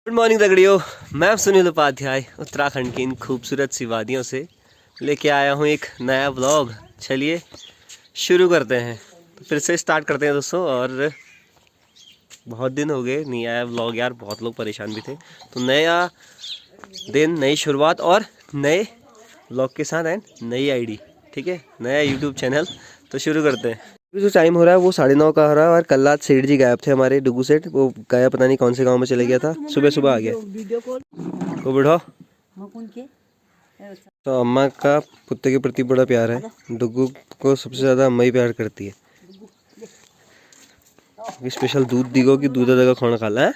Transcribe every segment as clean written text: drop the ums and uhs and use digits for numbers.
Good morning तगड़ियों। मैं सुनील उपाध्याय उत्तराखंड की इन खूबसूरत सी वादियों से लेके आया हूँ एक नया व्लॉग। चलिए शुरू करते हैं। तो फिर से स्टार्ट करते हैं दोस्तों। और बहुत दिन हो गए नहीं आया व्लॉग यार, बहुत लोग परेशान भी थे। तो नया दिन, नई शुरुआत और नए व्लॉग के साथ एंड नई आईडी, ठीक है, नया यूट्यूब चैनल। तो शुरू करते हैं। अभी जो टाइम हो रहा है वो 9:30 का हो रहा है। और कल रात सेठ जी गायब थे, हमारे डुगू सेठ। वो गया पता नहीं कौन से गांव में चले गया था, सुबह सुबह आ गया वो बुढ़ा। तो अम्मा का कुत्ते के प्रति बड़ा प्यार है। डुगू को सबसे ज़्यादा अम्मा ही प्यार करती है। स्पेशल दूध दिगो कि दूध दगा खाना खा ला है।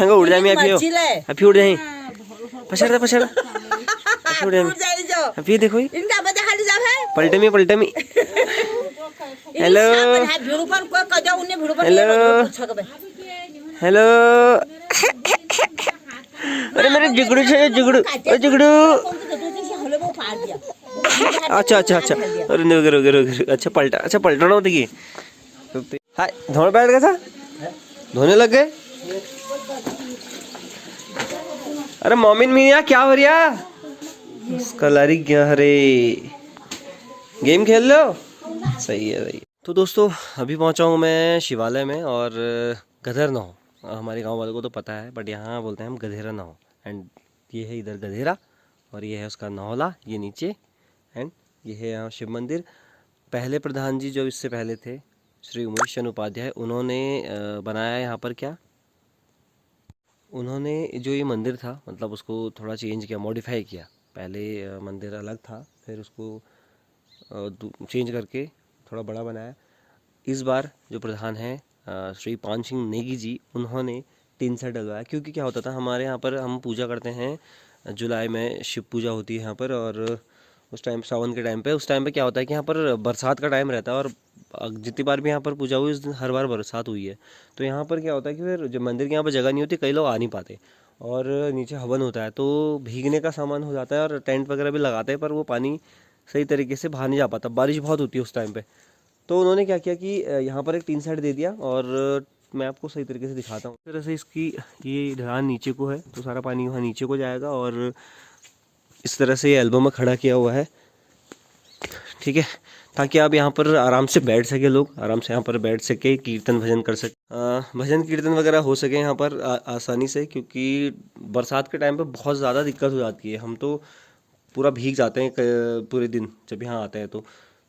उड़ जाए अभी उड़ जाए पछाड़ पछाड़ अभी देखो पलटे में हेलो हेलो। अरे मेरे जुगड़ू से जुगड़ू अच्छा अच्छा अच्छा। अरे रुक। अच्छा पलटाना होता कि हाय धोने बैठ गया था, धोने लग गए। अरे मोमिन मियाँ क्या हो रहा? कलारी क्या? अरे गेम खेल लो। सही है। तो दोस्तों अभी पहुंचा हूँ मैं शिवालय में। और गधेर नाव हमारे गांव वालों को तो पता है, बट यहाँ बोलते हैं हम गधेरा नाव। एंड ये है इधर गधेरा और ये है उसका नावला, ये नीचे। एंड ये है यहाँ शिव मंदिर। पहले प्रधान जी जो इससे पहले थे, श्री उमेश चंद उपाध्याय, उन्होंने बनाया यहाँ पर क्या, उन्होंने जो ये मंदिर था मतलब उसको थोड़ा चेंज किया, मॉडिफाई किया। पहले मंदिर अलग था, फिर उसको चेंज करके थोड़ा बड़ा बनाया। इस बार जो प्रधान हैं श्री पान सिंह नेगी जी, उन्होंने टीन सेट डलवाया। क्योंकि क्या होता था हमारे यहाँ पर, हम पूजा करते हैं जुलाई में, शिव पूजा होती है यहाँ पर। और उस टाइम सावन के टाइम पे, उस टाइम पे क्या होता है कि यहाँ पर बरसात का टाइम रहता है। और जितनी बार भी यहाँ पर पूजा हुई उस दिन हर बार बरसात हुई है। तो यहाँ पर क्या होता है कि फिर जब मंदिर के यहाँ पर जगह नहीं होती, कई लोग आ नहीं पाते और नीचे हवन होता है, तो भीगने का सामान हो जाता है। और टेंट वगैरह भी लगाते हैं, पर वो पानी सही तरीके से बाहर नहीं जा पाता, बारिश बहुत होती है उस टाइम पे। तो उन्होंने क्या किया कि यहाँ पर एक टीन सेट दे दिया। और मैं आपको सही तरीके से दिखाता हूँ। इस तरह से इसकी ये ढलान नीचे को है, तो सारा पानी वहाँ नीचे को जाएगा। और इस तरह से ये एल्बम में खड़ा किया हुआ है, ठीक है, ताकि आप यहाँ पर आराम से बैठ सके, लोग आराम से यहाँ पर बैठ सके, कीर्तन भजन कर सके, भजन कीर्तन वगैरह हो सके यहाँ पर आसानी से। क्योंकि बरसात के टाइम पे बहुत ज़्यादा दिक्कत हो जाती है, हम तो पूरा भीग जाते हैं पूरे दिन जब यहाँ आते हैं। तो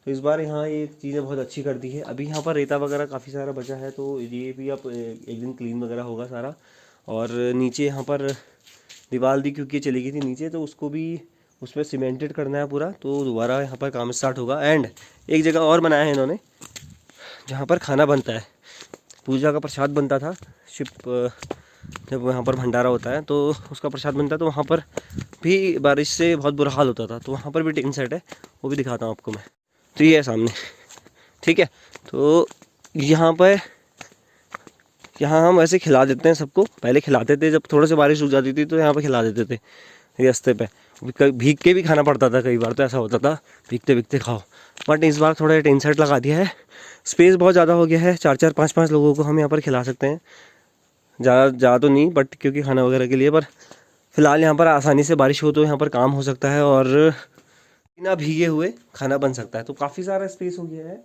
इस बार यहाँ ये चीज़ें बहुत अच्छी कर दी है। अभी यहाँ पर रेता वगैरह काफ़ी सारा बचा है, तो ये भी अब एक दिन क्लीन वगैरह होगा सारा। और नीचे यहाँ पर दीवार दी क्योंकि चली गई थी नीचे, तो उसको भी उसमें सीमेंटेड करना है पूरा, तो दोबारा यहाँ पर काम स्टार्ट होगा। एंड एक जगह और बनाया है इन्होंने जहाँ पर खाना बनता है, पूजा का प्रसाद बनता था। शिव जब वहाँ पर भंडारा होता है तो उसका प्रसाद बनता है, तो वहाँ पर भी बारिश से बहुत बुरा हाल होता था। तो वहाँ पर भी टिन सेट है, वो भी दिखाता हूँ आपको मैं। तो ये है सामने, ठीक है। तो यहाँ हम ऐसे खिला देते हैं सबको। पहले खिलाते थे, जब थोड़ा सा बारिश रुक जाती थी तो यहाँ पर खिला देते थे रास्ते पे। भीग के भी खाना पड़ता था, कई बार तो ऐसा होता था भीगते भीगते खाओ। बट इस बार थोड़ा टिन सेट लगा दिया है, स्पेस बहुत ज़्यादा हो गया है। 4-4 5-5 लोगों को हम यहाँ पर खिला सकते हैं। ज़्यादा तो नहीं, बट क्योंकि खाना वगैरह के लिए। पर फिलहाल यहाँ पर आसानी से बारिश हो तो यहाँ पर काम हो सकता है और बिना भीगे हुए खाना बन सकता है। तो काफ़ी सारा स्पेस हो गया है।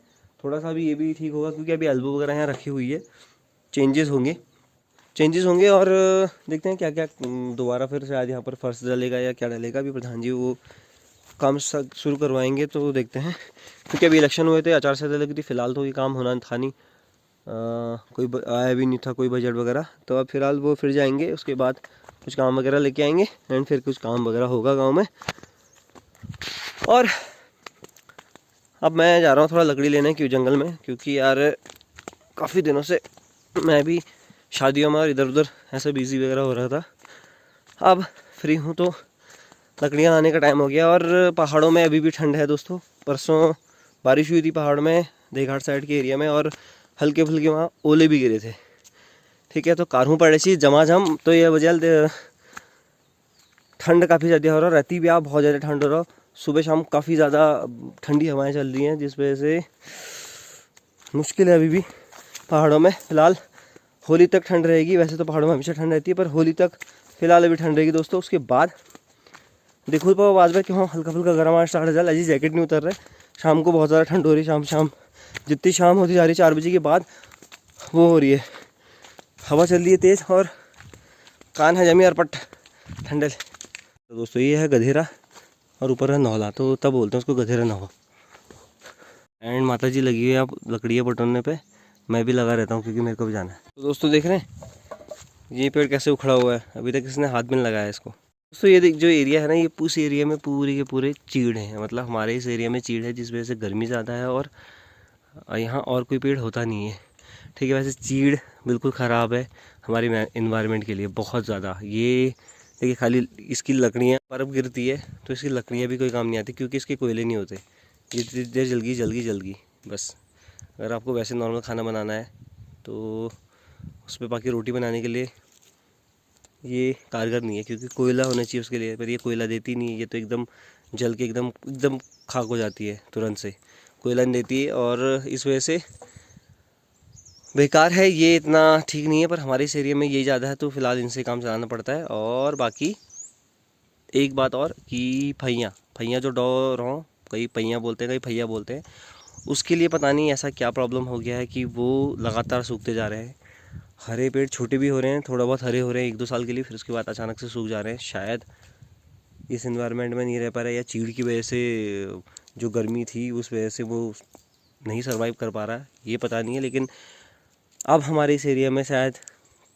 थोड़ा सा भी ये भी ठीक होगा, क्योंकि अभी एल्बो वगैरह यहाँ रखी हुई है। चेंजेस होंगे और देखते हैं क्या क्या दोबारा फिर शायद यहाँ पर फर्श डलेगा या क्या डलेगा। अभी प्रधान जी वो काम शुरू करवाएंगे, तो देखते हैं। क्योंकि अभी इलेक्शन हुए थे, आचार संहिता लगी थी, फिलहाल तो ये काम होना था नहीं। कोई आया भी नहीं था कोई बजट वगैरह। तो अब फिलहाल वो फिर जाएंगे, उसके बाद कुछ काम वगैरह लेके आएंगे एंड फिर कुछ काम वगैरह होगा गांव में। और अब मैं जा रहा हूँ थोड़ा लकड़ी लेने क्यों जंगल में, क्योंकि यार काफ़ी दिनों से मैं भी शादियों में और इधर उधर ऐसे बिज़ी वगैरह हो रहा था। अब फ्री हूँ तो लकड़ियाँ लाने का टाइम हो गया। और पहाड़ों में अभी भी ठंड है दोस्तों। परसों बारिश हुई थी पहाड़ में, देवघाट साइड के एरिया में, और हल्के फुल्के वहाँ ओले भी गिरे थे। ठीक है, तो कारूँ पड़े सी जमाजम। तो ये वजह ठंड काफ़ी ज़्यादा हो रहा, रहती भी आप बहुत ज़्यादा ठंड हो रहा। सुबह शाम काफ़ी ज़्यादा ठंडी हवाएं चल रही हैं, जिस वजह से मुश्किल है अभी भी पहाड़ों में। फ़िलहाल होली तक ठंड रहेगी। वैसे तो पहाड़ों में हमेशा ठंड रहती है, पर होली तक फ़िलहाल अभी ठंड रहेगी दोस्तों। उसके बाद देखो तो आवाज़ में क्यों हल्का फुल्का गर्म आना स्टार्ट हो जाए। अजी जैकेट नहीं उतर रहे। शाम को बहुत ज़्यादा ठंड हो रही है। शाम जितनी शाम होती जा रही है 4 बजे के बाद वो हो रही है, हवा चल रही है तेज़, और कान है जमी अरपट ठंडल। तो दोस्तों ये है गधेरा और ऊपर है नौला, तो तब बोलते हैं उसको गधेरा नौला। एंड माता जी लगी हुई है आप लकड़ियाँ बटोरने पे। मैं भी लगा रहता हूँ क्योंकि मेरे को भी जाना है। तो दोस्तों देख रहे हैं ये पेड़ कैसे उखड़ा हुआ है, अभी तक इसने हाथ भी नहीं लगाया इसको। दोस्तों ये देख जो एरिया है ना, ये उस एरिया में पूरे के पूरे चीड़ हैं। मतलब हमारे इस एरिया में चीड़ है, जिस वजह से गर्मी ज़्यादा है, और यहाँ और कोई पेड़ होता नहीं है। ठीक है, वैसे चीड़ बिल्कुल ख़राब है हमारे इन्वायरमेंट के लिए बहुत ज़्यादा। ये देखिए खाली इसकी लकड़ियाँ बर्फ़ गिरती है तो इसकी लकड़ियाँ भी कोई काम नहीं आती, क्योंकि इसके कोयले नहीं होते। ये जितनी देर जल गई बस। अगर आपको वैसे नॉर्मल खाना बनाना है तो उस पर बाकी रोटी बनाने के लिए ये कारगर नहीं है, क्योंकि कोयला होना चाहिए उसके लिए, पर ये कोयला देती नहीं है। ये तो एकदम जल के एकदम खाक हो जाती है तुरंत से, कोयला नहीं देती है, और इस वजह से बेकार है ये, इतना ठीक नहीं है। पर हमारे इस एरिया में यही ज़्यादा है, तो फिलहाल इनसे काम चलाना पड़ता है। और बाकी एक बात और कि फैया जो डॉ रहा हूँ, कई पैया बोलते हैं कई फैया बोलते हैं, उसके लिए पता नहीं ऐसा क्या प्रॉब्लम हो गया है कि वो लगातार सूखते जा रहे हैं। हरे पेड़ छोटे भी हो रहे हैं, थोड़ा बहुत हरे हो रहे हैं 1-2 साल के लिए, फिर उसके बाद अचानक से सूख जा रहे हैं। शायद इस एनवायरनमेंट में नहीं रह पा रहा है, या चीड़ की वजह से जो गर्मी थी उस वजह से वो नहीं सर्वाइव कर पा रहा है, ये पता नहीं है। लेकिन अब हमारे इस एरिया में शायद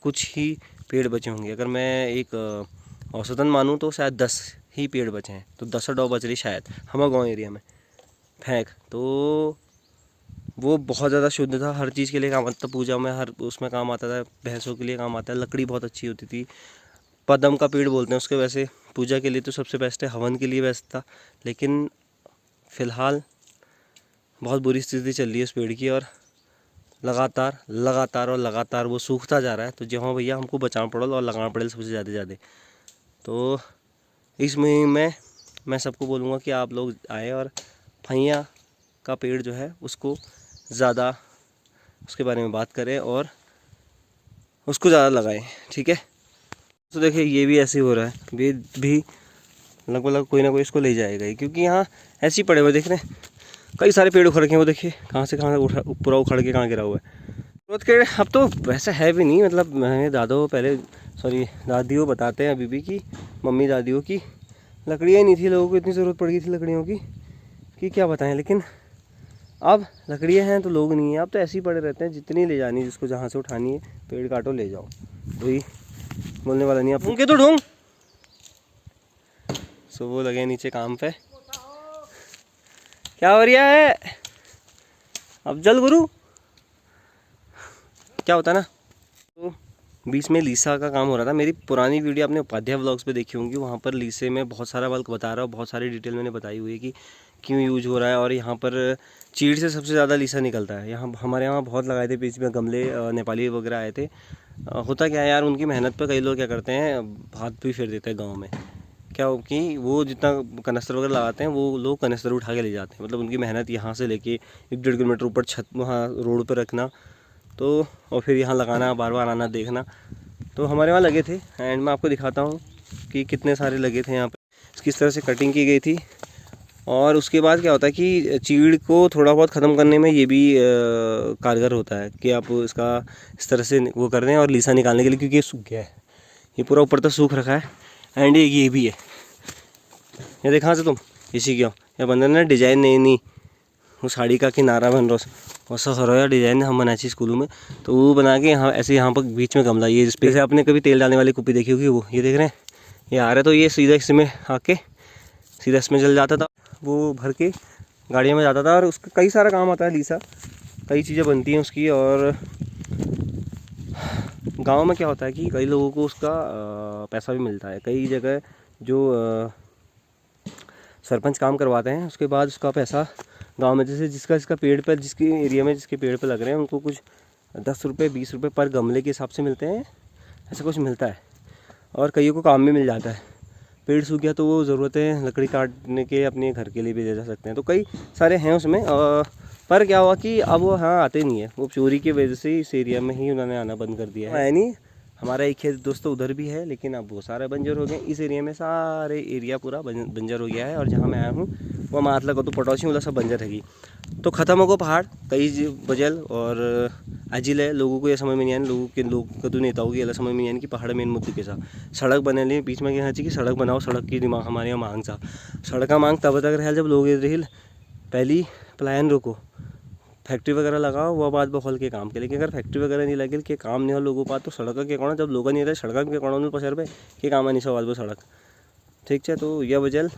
कुछ ही पेड़ बचे होंगे। अगर मैं एक औसतन मानूँ तो शायद 10 ही पेड़ बचे हैं, तो 10 डॉ बच रही शायद हमारे गाँव एरिया में फेंक। तो वो बहुत ज़्यादा शुद्ध था, हर चीज़ के लिए काम आता था, पूजा में हर उसमें काम आता था, भैंसों के लिए काम आता है। लकड़ी बहुत अच्छी होती थी, पद्म का पेड़ बोलते हैं उसके। वैसे पूजा के लिए तो सबसे बेस्ट है, हवन के लिए बेस्ट था। लेकिन फ़िलहाल बहुत बुरी स्थिति चल रही है उस पेड़ की, और लगातार वो सूखता जा रहा है। तो जो हाँ भैया हमको बचाना पड़ेगा और लगाना पड़ेगा सबसे ज़्यादा। तो इस मुहिम में मैं सबको बोलूँगा कि आप लोग आए और फैया का पेड़ जो है उसको ज़्यादा उसके बारे में बात करें और उसको ज़्यादा लगाएं। ठीक है, तो देखिए ये भी ऐसे हो रहा है, ये भी लगभग कोई ना कोई इसको ले जाएगा ही, क्योंकि यहाँ ऐसे ही पड़े हुए देख रहे हैं कई सारे पेड़ उखड़ के हैं। वो देखिए कहाँ से पूरा उखड़ के कहाँ गिरा हुआ है। जरूरत के अब तो वैसा है भी नहीं, मतलब मैंने दादियों बताते हैं अभी भी कि मम्मी दादियों की लकड़ियाँ ही नहीं थी, लोगों को इतनी ज़रूरत पड़ गई थी लकड़ियों की कि क्या बताएं। लेकिन अब लकड़ियाँ हैं तो लोग नहीं हैं, अब तो ऐसे ही पड़े रहते हैं, जितनी ले जानी जिसको जहाँ से उठानी है पेड़ काटो ले जाओ, वही बोलने वाला नहीं। अब उनके तो ढूंढ सो वो लगे नीचे काम पे। क्या हो रहा है अब जल गुरु, क्या होता है ना। तो बीच में लीसा का काम हो रहा था। मेरी पुरानी वीडियो आपने उपाध्याय व्लॉग्स पे देखी होंगी, वहाँ पर लीसे में बहुत सारा बल्क बता रहा हूँ, बहुत सारी डिटेल मैंने बताई हुई है कि क्यों यूज हो रहा है। और यहाँ पर चीड़ से सबसे ज़्यादा लीसा निकलता है। यहाँ हमारे यहाँ बहुत लगाए थे बीच में गमले, नेपाली वगैरह आए थे। होता क्या है यार, उनकी मेहनत पर कई लोग क्या करते हैं हाथ भी फेर देते हैं गाँव में। क्या हो कि वो जितना कनस्तर वगैरह लगाते हैं वो लोग कनस्तर उठा के ले जाते हैं। मतलब उनकी मेहनत यहाँ से लेके 1-1.5 किलोमीटर ऊपर छत वहाँ रोड पर रखना, तो और फिर यहाँ लगाना, बार बार आना देखना। तो हमारे वहाँ लगे थे, एंड मैं आपको दिखाता हूँ कि कितने सारे लगे थे यहाँ पे, किस तरह से कटिंग की गई थी। और उसके बाद क्या होता है कि चीड़ को थोड़ा बहुत ख़त्म करने में ये भी कारगर होता है कि आप इसका इस तरह से वो कर रहे हैं और लीसा निकालने के लिए, क्योंकि ये सूख गया है, ये पूरा ऊपर तक सूख रखा है। एंड ये भी है, ये देखा से तुम इसी क्यों या बंदर ने डिजाइन नहीं वो साड़ी का किनारा बन रहा वैसा हो रहा है डिज़ाइन हम बनाए थी स्कूलों में। तो वो बना के यहाँ ऐसे यहाँ पर बीच में गमला, ये जिस पे से आपने कभी तेल डालने वाली कुप्पी देखी होगी, वो ये देख रहे हैं ये आ रहा है। तो ये सीधा इसमें आके सीधा इसमें जल जाता था, वो भर के गाड़ियों में जाता था। और उसका कई सारा काम आता है, लीसा कई चीज़ें बनती हैं उसकी। और गाँव में क्या होता है कि कई लोगों को उसका पैसा भी मिलता है। कई जगह जो सरपंच काम करवाते हैं, उसके बाद उसका पैसा गांव में, जैसे जिसका पेड़ पर, जिसके एरिया में जिसके पेड़ पर लग रहे हैं उनको कुछ 10 रुपये 20 रुपये पर गमले के हिसाब से मिलते हैं, ऐसा कुछ मिलता है। और कईयों को काम भी मिल जाता है। पेड़ सूख गया तो वो ज़रूरतें लकड़ी काटने के अपने घर के लिए भी ले जा सकते हैं, तो कई सारे हैं उसमें। पर क्या हुआ कि अब वो हाँ आते नहीं है, वो चोरी की वजह से इस एरिया में ही उन्होंने आना बंद कर दिया है। नहीं, हमारा एक खेत दोस्तों उधर भी है, लेकिन अब वो सारे बंजर हो गए। इस एरिया में सारे एरिया पूरा बंजर हो गया है, और जहाँ मैं आया हूँ वो मातला को तो पटौसी वाला सब बंजर रहेगी। तो ख़त्म हो गया पहाड़, कई बजल और अजिल है। लोगों को ये समझ में नहीं आया, लोग का तो नेताओं की अलग समझ में नहीं आया कि पहाड़ मेन मुद्दे के साथ सड़क बने ली बीच में कहना चाहिए कि सड़क बनाओ, सड़क की दिमाग हमारे यहाँ मांग सा सड़क का मांग तब तक रहा जब लोग रही पहली पलायन रोको, फैक्ट्री वगैरह लगाओ, वह बात बखोल के काम के। लेकिन अगर फैक्ट्री वगैरह नहीं लगे कि काम नहीं हो लोगों पास, तो सड़क के कोण जब लोग नहीं रहे सड़क के कोण पसर पे कि काम नहीं सवाल वो सड़क, ठीक है। तो यह वजह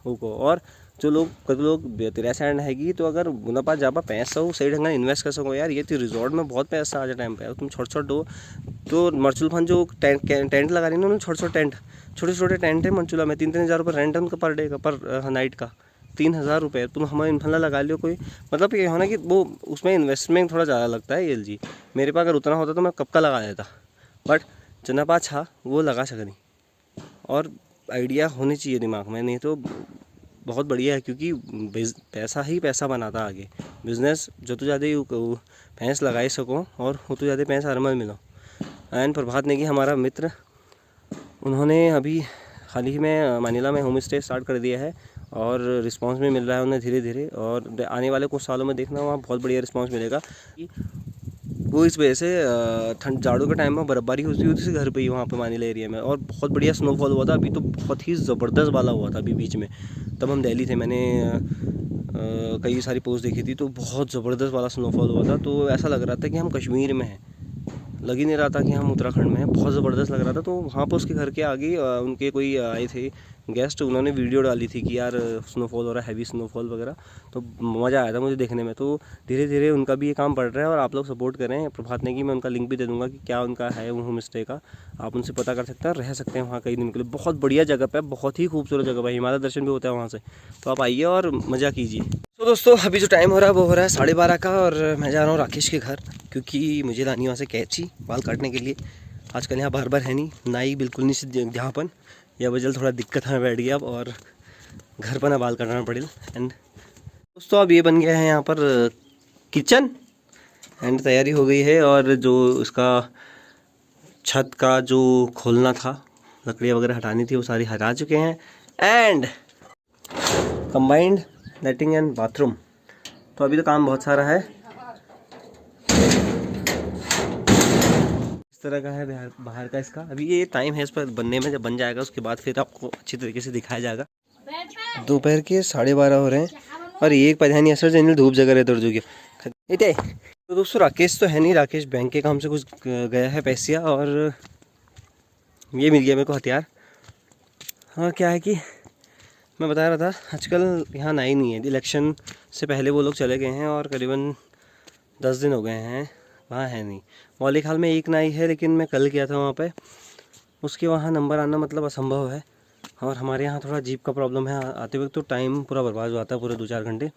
को और जो लोग तेरा साइड हैगी, तो अगर उन्हें पास जापा पैसा हो सही ढंग से इन्वेस्ट कर सको यार। ये तो रिजॉर्ट में बहुत पैसा आज टाइम पे, तुम छोटे दो तो मरचुल फन जो टेंट लगा रही है ना, छोटे छोटे टेंट है मंचूला में, 3-3 हज़ार रुपये रेंट है उनका पर डे का, पर नाइट का 3,000 रुपये। तुम हमारे इन्फला लगा लियो कोई, मतलब ये होना कि वो उसमें इन्वेस्टमेंट थोड़ा ज़्यादा लगता है। एलजी मेरे पास अगर उतना होता तो मैं कब का लगा देता, बट जना पास छा वो लगा सक नहीं। और आइडिया होनी चाहिए दिमाग में, नहीं तो बहुत बढ़िया है, क्योंकि पैसा ही पैसा बनाता आगे। बिजनेस जो तो ज़्यादा पैंस लगा ही सको और वो तो ज़्यादा पैंस हर में मिलो। एंड प्रभात नेगी हमारा मित्र, उन्होंने अभी हाल ही में मनीला में होम स्टे स्टार्ट कर दिया है, और रिस्पांस भी मिल रहा है उन्हें धीरे धीरे, और आने वाले कुछ सालों में देखना वहाँ बहुत बढ़िया रिस्पांस मिलेगा। वो इस वजह से ठंड जाड़ों के टाइम में बर्फबारी होती थी घर पे ही वहाँ पे मानीला एरिया में, और बहुत बढ़िया स्नोफॉल हुआ था। अभी तो बहुत ही ज़बरदस्त वाला हुआ था अभी बीच में, तब हम दिल्ली थे, मैंने कई सारी पोस्ट देखी थी, तो बहुत ज़बरदस्त वाला स्नोफॉल हुआ था। तो ऐसा लग रहा था कि हम कश्मीर में हैं, लग ही नहीं रहा था कि हम उत्तराखंड में हैं, बहुत ज़बरदस्त लग रहा था। तो वहाँ पर उसके घर के आगे उनके कोई आए थे गेस्ट, उन्होंने वीडियो डाली थी कि यार स्नोफॉल हो रहा है, हैवी स्नोफॉल वगैरह, तो मज़ा आया था मुझे देखने में। तो धीरे धीरे उनका भी ये काम बढ़ रहा है, और आप लोग सपोर्ट करें। प्रभात नेगी मैं उनका लिंक भी दे दूँगा कि क्या उनका है वो होम स्टे का, आप उनसे पता कर सकते हैं, रह सकते हैं वहाँ कई दिन के लिए। बहुत बढ़िया जगह पे, बहुत ही खूबसूरत जगह पे, हिमालय दर्शन भी होता है वहाँ से, तो आप आइए और मज़ा कीजिए। तो दोस्तों अभी जो टाइम हो रहा है वो हो रहा है 12:30 का, और मैं जा रहा हूँ राकेश के घर, क्योंकि मुझे लानी वहाँ से कैंची बाल काटने के लिए। आजकल यहाँ बार है नहीं, नाई बिल्कुल नहीं जहाँपन, यह वजह थोड़ा दिक्कत हमें बैठ गया अब, और घर पर ना बाल काटना पड़े। एंड दोस्तों अब ये बन गया है यहाँ पर किचन, एंड तैयारी हो गई है, और जो इसका छत का जो खोलना था, लकड़ियाँ वगैरह हटानी थी, वो सारी हटा चुके हैं। And combined latrine and bathroom, तो अभी तो काम बहुत सारा है, इस तरह का है बाहर का इसका। अभी ये टाइम है इस पर बनने में, जब बन जाएगा उसके बाद फिर आपको अच्छी तरीके से दिखाया जाएगा। दोपहर के 12:30 हो रहे हैं, और एक पधानी असर जनिल धूप जगह रहते जो इतने। तो दोस्तों राकेश तो है नहीं, राकेश बैंक के काम से कुछ गया है पैसिया, और ये मिल गया मेरे को हथियार। हाँ क्या है कि मैं बता रहा था आजकल यहाँ नाई नहीं है, इलेक्शन से पहले वो लोग चले गए हैं, और करीबन 10 दिन हो गए हैं वहाँ है नहीं। मौलिक हाल में एक नाई है, लेकिन मैं कल गया था वहाँ पे, उसके वहाँ नंबर आना मतलब असंभव है। और हमारे यहाँ थोड़ा जीप का प्रॉब्लम है, आते वक्त तो टाइम पूरा बर्बाद हुआ था, पूरे 2-4 घंटे।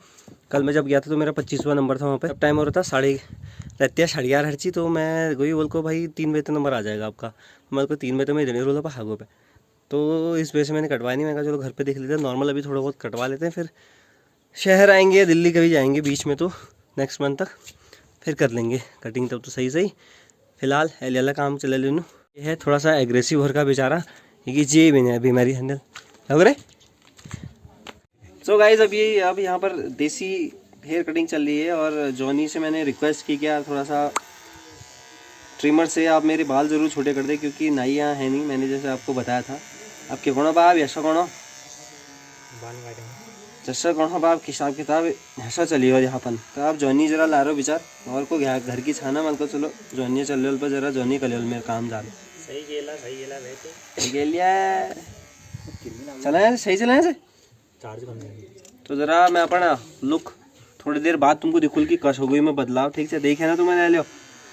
कल मैं जब गया था तो मेरा 25वां नंबर था वहाँ पे, अब टाइम हो रहा था 11:30 हर्ची, तो मैं गई बोल को भाई 3 बजे तक नंबर आ जाएगा आपका। मैं को 3 बजे तक मैं जने रोला हागो पे, तो इस वजह से मैंने कटवाया नहीं। मैं कहा चलो घर पे देख लेते हैं, नॉर्मल अभी थोड़ा बहुत कटवा लेते हैं, फिर शहर आएंगे, दिल्ली कभी जाएंगे बीच में, तो नेक्स्ट मंथ तक फिर कर लेंगे कटिंग, तब तो सही। फिलहाल एल काम चले लेनू। ये है थोड़ा सा एग्रेसिव हो रखा बेचारा, ये जी मैंने बीमारी हैंडल लग रहे। सो गाइज अब यहाँ पर देसी हेयर कटिंग चल रही है, और जॉनी से मैंने रिक्वेस्ट की कि यार थोड़ा सा ट्रिमर से आप मेरे बाल ज़रूर छोटे कर दे, क्योंकि नाई यहाँ है नहीं, मैंने जैसे आपको बताया था। आपके कौन बाप ऐसा कौन जैसा कौन बाप हिसाब किताब ऐसा चली हो यहाँ पर, तो आप जॉनी जरा ला रहे हो विचार, और को घर की छाना मन को चलो जॉनी चल रहे पर जरा जॉनी कर मेरे काम जा सही गेला चलाए सही चलाए से चार्ज करने। तो ज़रा मैं अपना लुक थोड़ी देर बाद तुमको दिखुल की कश हो गई में बदलाव, ठीक है देखे ना तुम्हें ले लो,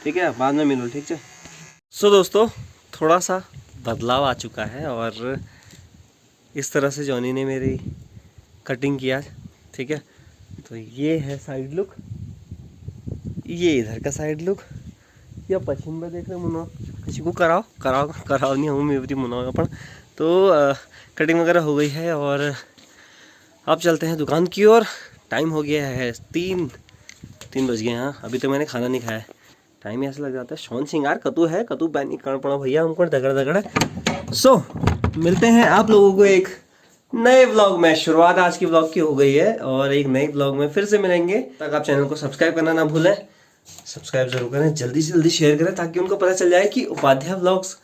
ठीक है बाद में मिलो, ठीक है। सो दोस्तों थोड़ा सा बदलाव आ चुका है, और इस तरह से जॉनी ने मेरी कटिंग किया, ठीक है। तो ये है साइड लुक, ये इधर का साइड लुक, या पश्चिम में देख रहे मुनो किसी को कराओ नहीं हूँ मैं भी मुनाओ अपन। तो कटिंग वगैरह हो गई है और अब चलते हैं दुकान की ओर। टाइम हो गया है 3 बज गए हैं। अभी तो मैंने खाना नहीं खाया है। टाइम ऐसा लग जाता है। शौन सिंगार कतू है, कतू बैनी कर्ण पड़ा भैया हमको दगड़ दगड़। सो मिलते हैं आप लोगों को एक नए व्लॉग में। शुरुआत आज की व्लॉग की हो गई है और एक नए व्लॉग में फिर से मिलेंगे। तक आप चैनल को सब्सक्राइब करना ना भूलें। सब्सक्राइब जरूर करें, जल्दी से जल्दी शेयर करें ताकि उनको पता चल जाए कि उपाध्याय व्लॉग्स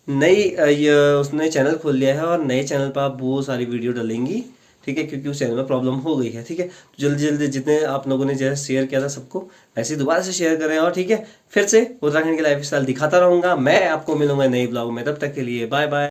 उसने चैनल खोल लिया है और नए चैनल पर आप बहुत सारी वीडियो डालेंगी, ठीक है, क्योंकि उस चैनल में प्रॉब्लम हो गई है, ठीक है। तो जल्दी जल्दी जितने आप लोगों ने जैसे शेयर किया था सबको वैसे ही दोबारा से शेयर करें। और ठीक है, फिर से उत्तराखंड की लाइफ स्टाइल दिखाता रहूंगा मैं। आपको मिलूंगा नई ब्लॉग में, तब तक के लिए बाय बाय।